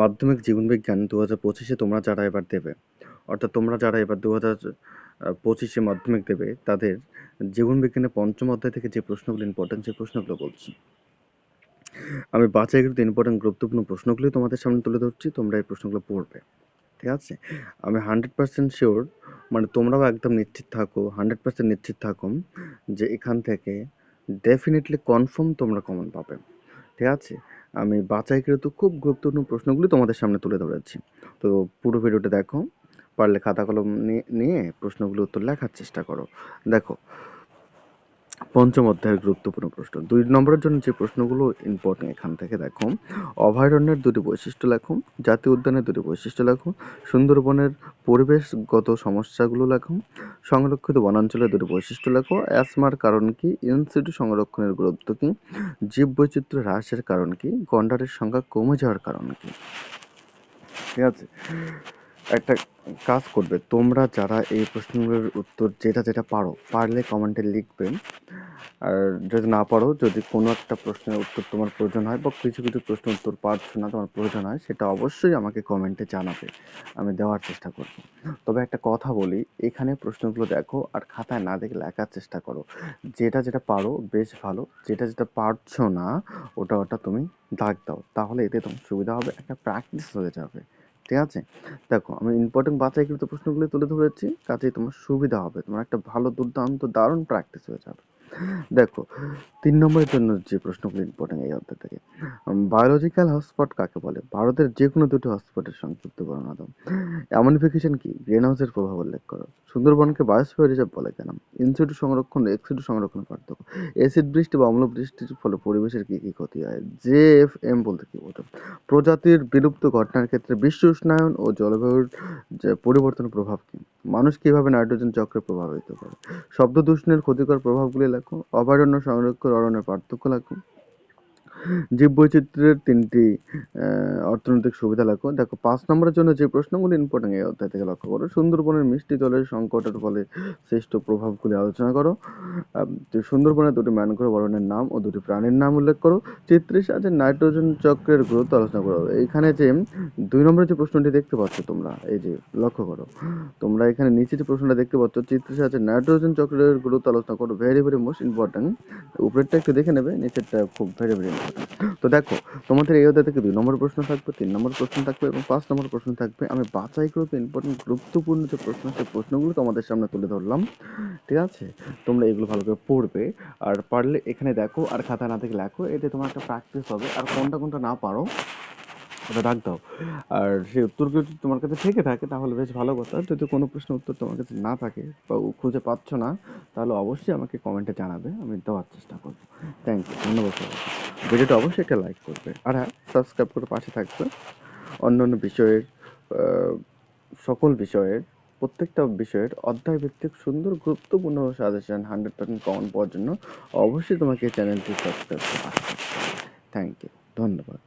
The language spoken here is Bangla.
মাধ্যমিক জীবনবিজ্ঞান 2025-এ তোমরা যারা এবার দেবে, অর্থাৎ তোমরা যারা এবার 2025-এ মাধ্যমিক দেবে, তাদের জীবনবিজ্ঞানের পঞ্চম অধ্যায় থেকে যে প্রশ্নগুলো ইম্পর্টেন্ট, সেই প্রশ্নগুলো বলছি। আমি বাছাইকৃত ইম্পর্টেন্ট গুরুত্বপূর্ণ প্রশ্নগুলি তোমাদের সামনে তুলে ধরছি, তোমরা এই প্রশ্নগুলো পড়বে। ঠিক আছে? আমি 100% শিওর, মানে তোমরাও একদম নিশ্চিত থাকো, 100% নিশ্চিত থাকো যে এখান থেকে ডেফিনেটলি কনফার্ম তোমরা কমন পাবে। ঠিক আছে? আমি বাছাইকৃত খুব গুরুত্বপূর্ণ প্রশ্নগুলি তোমাদের সামনে তুলে ধরেছি। তো পুরো ভিডিওটা দেখো, পারলে খাতা কলম নিয়ে প্রশ্নগুলোর উত্তর লেখার চেষ্টা করো। দেখো, পঞ্চম অধ্যায়ের গুরুত্বপূর্ণ প্রশ্ন 2 নম্বরের জন্য যে প্রশ্নগুলো ইম্পর্টেন্ট এখান থেকে দেখো, অভয়ারণ্যের দুটি বৈশিষ্ট্য লেখো, জাতীয় উদ্যানের দুটি বৈশিষ্ট্য লেখো, সুন্দরবনের পরিবেশগত সমস্যাগুলো লেখো, সংরক্ষিত বনাঞ্চলের দুটি বৈশিষ্ট্য লেখো, অ্যাসমার কারণ কি, ইনসিটু সংরক্ষণের গুরুত্ব কি, জীববৈচিত্র্য হ্রাসের কারণ কি, গন্ডারের সংখ্যা কমে যাওয়ার কারণ কি। ঠিক আছে? একটা কাজ করবে, তোমরা যারা এই প্রশ্নগুলোর উত্তর যেটা পারো, পারলে কমেন্টে লিখবে। আর যদি না পারো, যদি কোনো একটা প্রশ্নের উত্তর তোমার প্রয়োজন হয় বা কিছু কিছু প্রশ্নের উত্তর পারছো না, তোমার প্রয়োজন হয়, সেটা অবশ্যই আমাকে কমেন্টে জানাবে, আমি দেওয়ার চেষ্টা করব। তবে একটা কথা বলি, এখানে প্রশ্নগুলো দেখো আর খাতায় না দেখে লেখার চেষ্টা করো। যেটা পারো বেশ ভালো, যেটা পারছো না ওটা তুমি দাগ দাও, তাহলে এতে তোমার সুবিধা হবে, একটা প্র্যাকটিস হয়ে যাবে। ঠিক আছে? দেখো, আমি ইম্পর্টেন্ট বাছাইকৃত প্রশ্নগুলো তুলে ধরেছি, কাজেই তোমার সুবিধা হবে, তোমার একটা ভালো দুর্দান্ত দারুণ প্র্যাকটিস হয়ে যাবে। দেখো, 3 নম্বরের জন্য যে প্রশ্নগুলো ইম্পর্টেন্ট এই অধ্যায় থেকে, বায়োলজিক্যাল হটস্পট কাকে বলে? ভারতের যে কোনো দুটি হটস্পটের সংক্ষিপ্ত বর্ণনা দাও। অ্যামনিফিকেশন কি? গ্রিন হাউসের প্রভাব উল্লেখ করো। সুন্দরবনকে বায়োস্ফিয়ার রিজার্ভ বলে কেন? ইনসিটু সংরক্ষণ ও এক্সিটু সংরক্ষণের পার্থক্য। অ্যাসিড বৃষ্টি বা অম্ল বৃষ্টির ফলে পরিবেশের কি কি ক্ষতি হয়? জেএফএম বলতে কি বোঝো? প্রজাতির বিলুপ্ত ঘটনার ক্ষেত্রে বিশ্ব উষ্ণায়ন ও জলবায়ুর যে পরিবর্তনের প্রভাব কি? মানুষ কিভাবে নাইট্রোজেন চক্রে প্রভাবিত করে? শব্দ দূষণের ক্ষতিকর প্রভাবগুলি লেখো। অভয়ারণ্য সংরক্ষণ অরণ্যের পার্থক্য লেখো। জীববৈচিত্র্যের 3টি অর্থনৈতিক সুবিধা লেখো। দেখো, 5 নম্বরের জন্য যে প্রশ্নগুলো ইম্পর্টেন্ট এই অধ্যায় থেকে লক্ষ্য করো। সুন্দরবনের মিষ্টি জলের সংকটের ফলে সৃষ্ট প্রভাবগুলি আলোচনা করো। সুন্দরবনের 2টি ম্যানগ্রোভ অরণ্যের নাম ও 2টি প্রাণীর নাম উল্লেখ করো। চিত্রের সাহায্যে নাইট্রোজেন চক্রের গুরুত্ব আলোচনা করো। এইখানে যে 2 নম্বরের যে প্রশ্নটি দেখতে পাচ্ছ তোমরা, এই যে লক্ষ্য করো, তোমরা এখানে নিচে যে প্রশ্নটা দেখতে পাচ্ছ, চিত্রের সাহায্যে নাইট্রোজেন চক্রের গুরুত্ব আলোচনা করো। Very very most important. উপরেরটা একটু দেখে নেবে, নিচেরটা খুব ভেরি ভেরি ইম্পর্টেন্ট। তো দেখো, তোমাদের এই অধ্যায় থেকে 2 নম্বর প্রশ্ন থাকবে, 3 নম্বর প্রশ্ন থাকবে এবং 5 নম্বর প্রশ্ন থাকবে। আমি বাছাইকৃত ইম্পর্টেন্ট গুরুত্বপূর্ণ যে প্রশ্ন, সেই প্রশ্নগুলো তোমাদের সামনে তুলে ধরলাম। ঠিক আছে? তোমরা এগুলো ভালো করে পড়বে, আর পারলে এখানে দেখো আর খাতা না থেকে লেখো, এতে তোমার একটা প্র্যাকটিস হবে। আর কোনটা কোনটা না পারো ওটা দাগ দাও। আর সেই উত্তরগুলো যদি তোমার কাছে থেকে থাকে তাহলে বেশ ভালো কথা। যদি কোনো প্রশ্নের উত্তর তোমার কাছে না থাকে বা খুঁজে পাচ্ছ না, তাহলে অবশ্যই আমাকে কমেন্টে জানাবে, আমি দেওয়ার চেষ্টা করব। থ্যাংক ইউ, ধন্যবাদ সবাইকে। ভিডিওটা অবশ্যই একটা লাইক করবে, আর হ্যাঁ, সাবস্ক্রাইব করে পাশে থাকবে। অন্যান্য বিষয়ের সকল বিষয়ের, প্রত্যেকটা বিষয়ের অধ্যায়ভিত্তিক সুন্দর গুরুত্বপূর্ণ সাজেশন 100% কমন পাওয়ার জন্য অবশ্যই তোমাকে চ্যানেলটি সাবস্ক্রাইব করে পাশে থাকতে হবে। থ্যাংক ইউ, ধন্যবাদ।